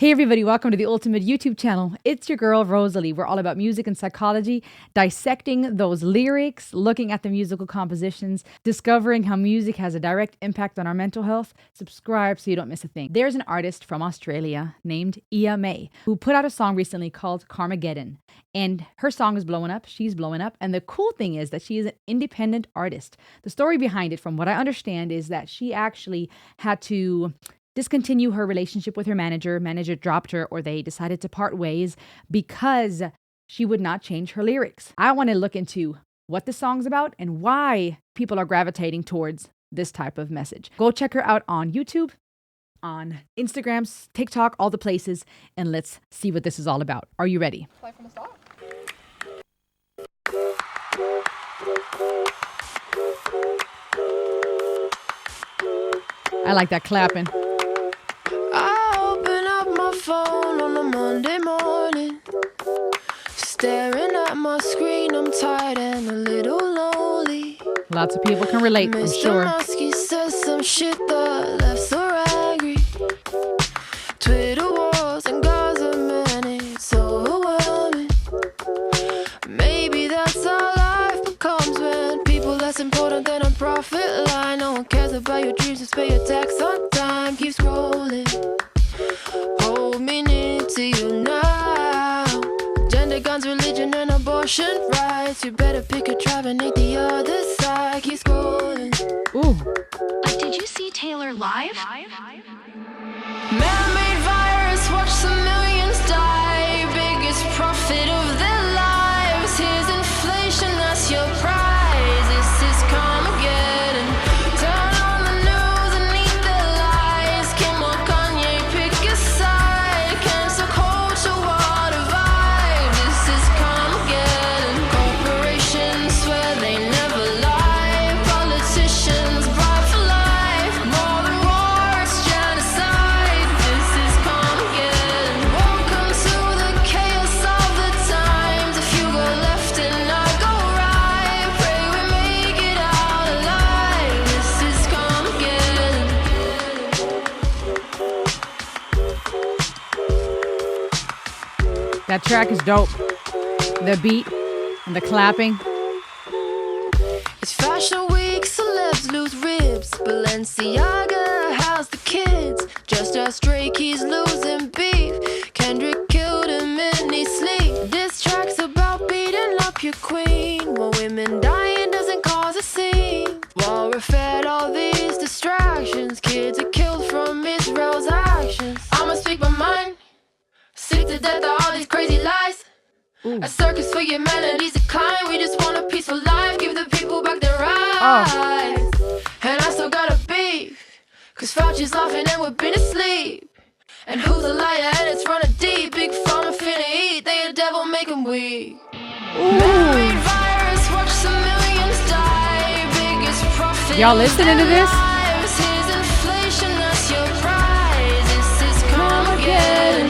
Hey everybody, welcome to the Ultimate YouTube channel. It's your girl Rosalie. We're all about music and psychology, dissecting those lyrics, looking at the musical compositions, discovering how music has a direct impact on our mental health. Subscribe so you don't miss a thing. There's an artist from Australia named Iyah who put out a song recently called Karmageddon. And her song is blowing up. She's blowing up. And the cool thing is that she is an independent artist. The story behind it, from what I understand, is that she actually had to discontinue her relationship with her manager. Manager dropped her, or they decided to part ways because she would not change her lyrics. I want to look into what the song's about and why people are gravitating towards this type of message. Go check her out on YouTube, on Instagram, TikTok, all the places, and let's see what this is all about. Are you ready? Play from the start. I like that clapping. I open up my phone on a Monday morning, staring at my screen. I'm tired and a little lonely. Lots of people can relate, I'm sure. Mr. Muskie says some shit that left so angry. Twitter wars and Gaza, man, it's overwhelming. Maybe that's how life becomes when people less important than a profit line. No one cares about your dreams, just pay your tax on time. Keep scrolling, hold me near to you now. Gender, guns, religion, and abortion rights. You better pick a tribe and ain't the other side. Keep scrolling. Ooh. Did you see Taylor live? Man-made virus, watch some millions die. Biggest profit of their lives. Here's inflation, that's your prize. This is Karmageddon. Turn on the news and eat their lies. Kim or Kanye, pick a side. Cancel culture, what a vibe. This is Karmageddon. Corporations swear they never lie. Politicians bribe for life. More than war, it's genocide. This is Karmageddon. Welcome to the chaos of the times. If you go left and I go right, pray we make it out alive. This is Karmageddon. That track is dope. The beat and the clapping. It's Fashion Week, celebs lose ribs. Balenciaga, how's the kids? Just as Drake, he's losing beef. Kendrick killed him in his sleep. This track's about beating up your queen. While women dying doesn't cause a scene. While we're fed all these distractions, kids are killed from Israel's actions. I'ma speak my mind. Sick to death of all these crazy lies. A circus for humanity's decline. We just want a peaceful life. Give the people back their rights. And I still got a beef, cause Fauci's laughing and we've been asleep. And who's a liar and it's running deep. Big pharma finna eat, they a devil, make them weak. Man-made virus, watch some millions die. Biggest profit. Y'all listening to this? Lives. Here's inflation, that's your prize. This is Karmageddon.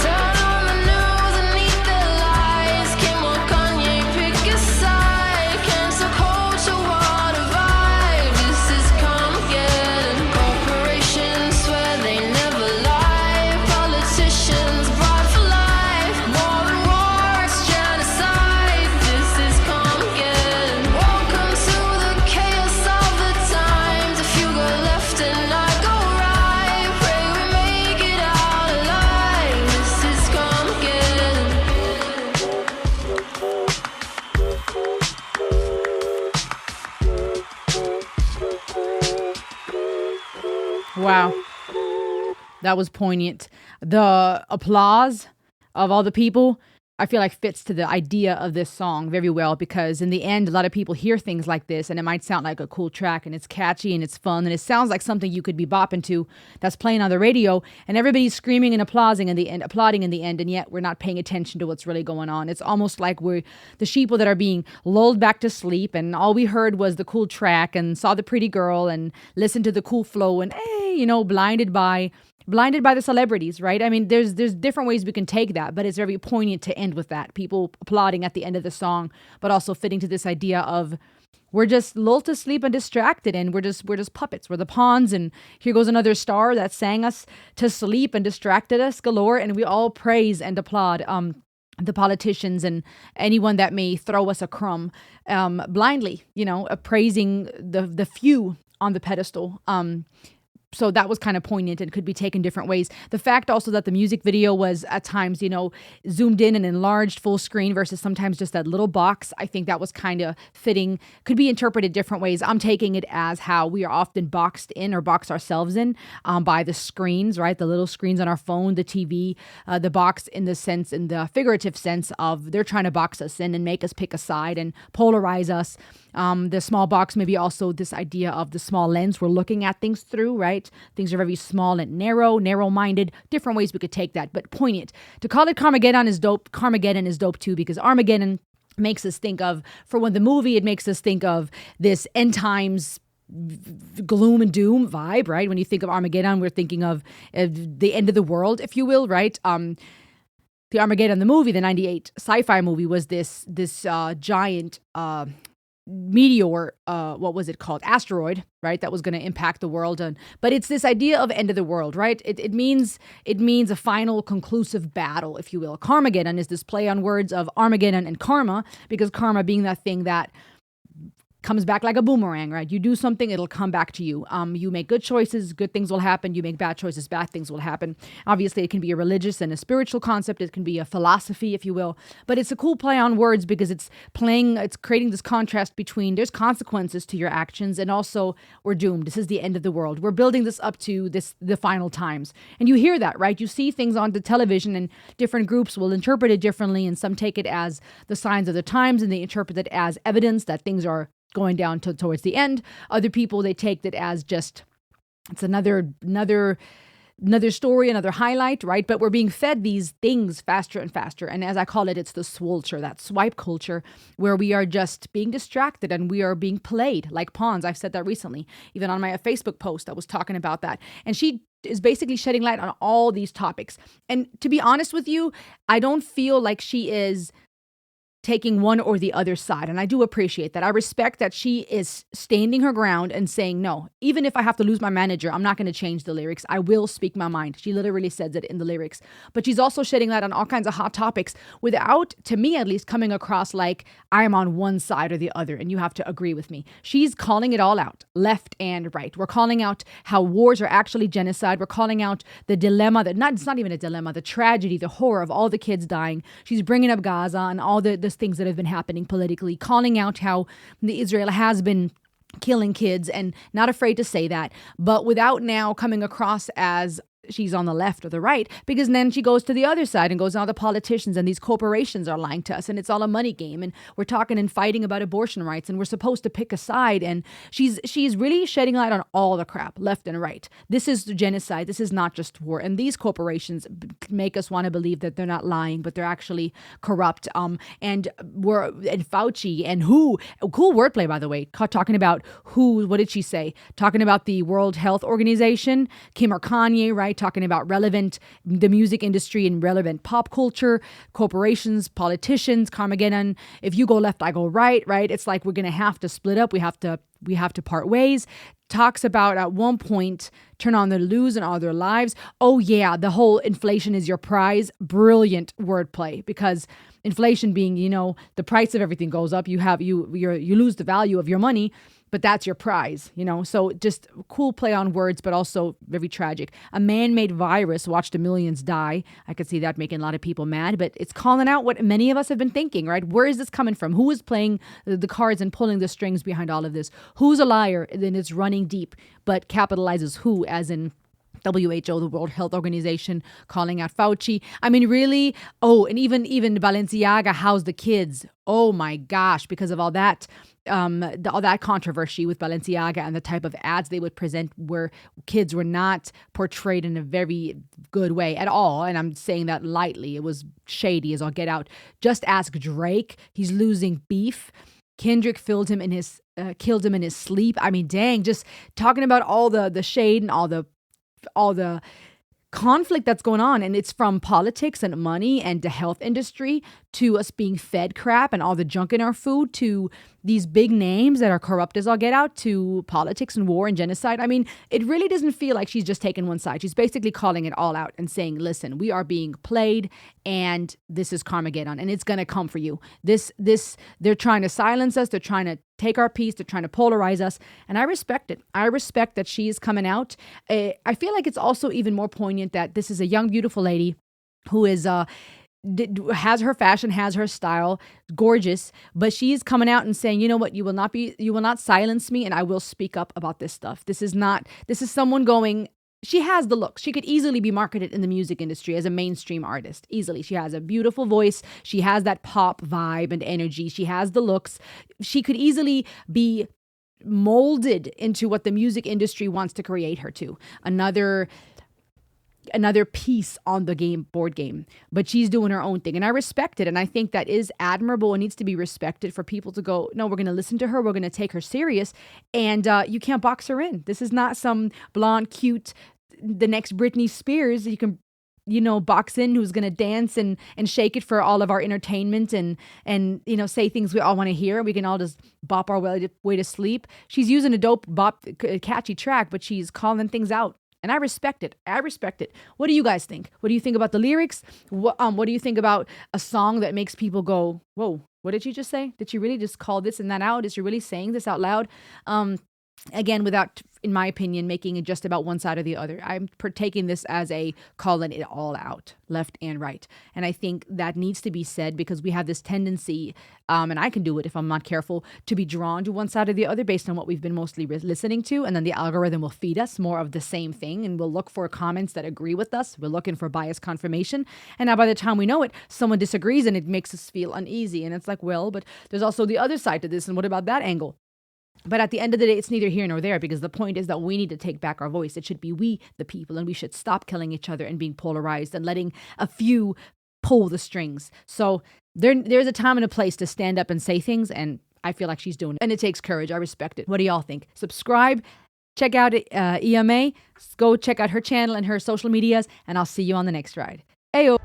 Turn on the news and eat their lies. Kim or Kanye, pick a side. Cancel culture, what a vibe. This is Karmageddon. Corporations swear they never lie. Politicians bribe for life. More than war, it's genocide. This is Karmageddon. Welcome to the chaos of the times. If you go left and I go right, pray we make it out alive. This is Karmageddon. Wow. That was poignant. The applause of all the people, I feel like fits to the idea of this song very well, because in the end, a lot of people hear things like this and it might sound like a cool track and it's catchy and it's fun and it sounds like something you could be bopping to that's playing on the radio and everybody's screaming and applauding in the end, and yet we're not paying attention to what's really going on. It's almost like we're the sheeple that are being lulled back to sleep and all we heard was the cool track and saw the pretty girl and listened to the cool flow and blinded by the celebrities, right? I mean, there's different ways we can take that, but it's very poignant to end with that. People applauding at the end of the song, but also fitting to this idea of We're just lulled to sleep and distracted, and we're just puppets. We're the pawns, and here goes another star that sang us to sleep and distracted us galore, and we all praise and applaud the politicians and anyone that may throw us a crumb blindly, praising the few on the pedestal. So that was kind of poignant and could be taken different ways. The fact also that the music video was at times, zoomed in and enlarged full screen versus sometimes just that little box. I think that was kind of fitting, could be interpreted different ways. I'm taking it as how we are often boxed in or box ourselves in by the screens, right? The little screens on our phone, the TV, the box in the figurative sense of they're trying to box us in and make us pick a side and polarize us. The small box, maybe also this idea of the small lens we're looking at things through, right? Things are very small and narrow-minded, different ways we could take that, but poignant. To call it Karmageddon is dope. Karmageddon is dope too, because Armageddon makes us think of, for when the movie, it makes us think of this end times gloom and doom vibe, right? When you think of Armageddon, we're thinking of the end of the world, if you will, right? The Armageddon, the movie, the 98 sci-fi movie, was this giant meteor, what was it called? Asteroid, right? That was going to impact the world. But it's this idea of end of the world, right? It means a final conclusive battle, if you will. Karmageddon is this play on words of Armageddon and karma, because karma being that thing that comes back like a boomerang, right? You do something, it'll come back to you. You make good choices, good things will happen. You make bad choices, bad things will happen. Obviously, it can be a religious and a spiritual concept. It can be a philosophy, if you will. But it's a cool play on words because it's creating this contrast between there's consequences to your actions and also we're doomed. This is the end of the world. We're building this up to the final times. And you hear that, right? You see things on the television and different groups will interpret it differently, and some take it as the signs of the times and they interpret it as evidence that things are going down towards the end. Other people, they take that as just, it's another story, another highlight, right? But we're being fed these things faster and faster. And as I call it, it's the swulture, that swipe culture, where we are just being distracted and we are being played like pawns. I've said that recently, even on my Facebook post, I was talking about that. And she is basically shedding light on all these topics. And to be honest with you, I don't feel like she is taking one or the other side. And I do appreciate that. I respect that she is standing her ground and saying, no, even if I have to lose my manager, I'm not going to change the lyrics. I will speak my mind. She literally says it in the lyrics. But she's also shedding light on all kinds of hot topics without, to me at least, coming across like I am on one side or the other and you have to agree with me. She's calling it all out, left and right. We're calling out how wars are actually genocide. We're calling out the dilemma it's not even a dilemma, the tragedy, the horror of all the kids dying. She's bringing up Gaza and all the things that have been happening politically, calling out how Israel has been killing kids and not afraid to say that, but without now coming across as she's on the left or the right, because then she goes to the other side and goes, now the politicians and these corporations are lying to us and it's all a money game and we're talking and fighting about abortion rights and we're supposed to pick a side. And she's really shedding light on all the crap, left and right. This is genocide. This is not just war. And these corporations make us want to believe that they're not lying, but they're actually corrupt. And Fauci and cool wordplay, by the way, talking about what did she say? Talking about the World Health Organization, Kim or Kanye, right? Talking about the music industry and relevant pop culture, corporations, politicians, Karmageddon. If you go left, I go right, right? It's like we're going to have to split up. We have to part ways. Talks about at one point, turn on the news and all their lives. Oh yeah, the whole inflation is your prize. Brilliant wordplay, because inflation being, the price of everything goes up. You lose the value of your money, but that's your prize, So just cool play on words, but also very tragic. A man-made virus watched millions die. I could see that making a lot of people mad, but it's calling out what many of us have been thinking, right? Where is this coming from? Who is playing the cards and pulling the strings behind all of this? Who's a liar? And then it's running deep, but capitalizes who, as in WHO, the World Health Organization, calling out Fauci. I mean, really? Oh, and even Balenciaga housed the kids. Oh my gosh, because of all that controversy with Balenciaga and the type of ads they would present where kids were not portrayed in a very good way at all. And I'm saying that lightly. It was shady as all get out. Just ask Drake. He's losing beef. Kendrick killed him in his sleep. I mean, dang, just talking about all the shade and all the conflict that's going on, and it's from politics and money and the health industry to us being fed crap and all the junk in our food to these big names that are corrupt as all get out to politics and war and genocide. I mean, it really doesn't feel like she's just taking one side. She's basically calling it all out and saying, listen, we are being played and this is Karmageddon and it's going to come for you. They're trying to silence us. They're trying to take our peace. They're trying to polarize us. And I respect it. I respect that she's coming out. I feel like it's also even more poignant that this is a young, beautiful lady who is, has her fashion, has her style, gorgeous, but she's coming out and saying, you know what, you will not silence me and I will speak up about this stuff. This is someone going, she has the look. She could easily be marketed in the music industry as a mainstream artist. Easily. She has a beautiful voice. She has that pop vibe and energy. She has the looks. She could easily be molded into what the music industry wants to create her to. Another piece on the board game, but she's doing her own thing. And I respect it. And I think that is admirable and needs to be respected for people to go, no, we're going to listen to her. We're going to take her serious. And you can't box her in. This is not some blonde, cute, the next Britney Spears. You can, box in who's going to dance and shake it for all of our entertainment and say things we all want to hear. We can all just bop our way to sleep. She's using a dope catchy track, but she's calling things out. And I respect it. What do you guys think? What do you think about the lyrics? What do you think about a song that makes people go, whoa, what did you just say? Did you really just call this and that out? Is she really saying this out loud? Again, without, in my opinion, making it just about one side or the other. I'm taking this as a calling it all out, left and right. And I think that needs to be said because we have this tendency, and I can do it if I'm not careful, to be drawn to one side or the other based on what we've been mostly listening to. And then the algorithm will feed us more of the same thing. And we'll look for comments that agree with us. We're looking for bias confirmation. And now by the time we know it, someone disagrees and it makes us feel uneasy. And it's like, well, but there's also the other side to this. And what about that angle? But at the end of the day, it's neither here nor there because the point is that we need to take back our voice. It should be we, the people, and we should stop killing each other and being polarized and letting a few pull the strings. So there's a time and a place to stand up and say things, and I feel like she's doing it. And it takes courage. I respect it. What do y'all think? Subscribe. Check out Iyah. Go check out her channel and her social medias, and I'll see you on the next ride. Ayo.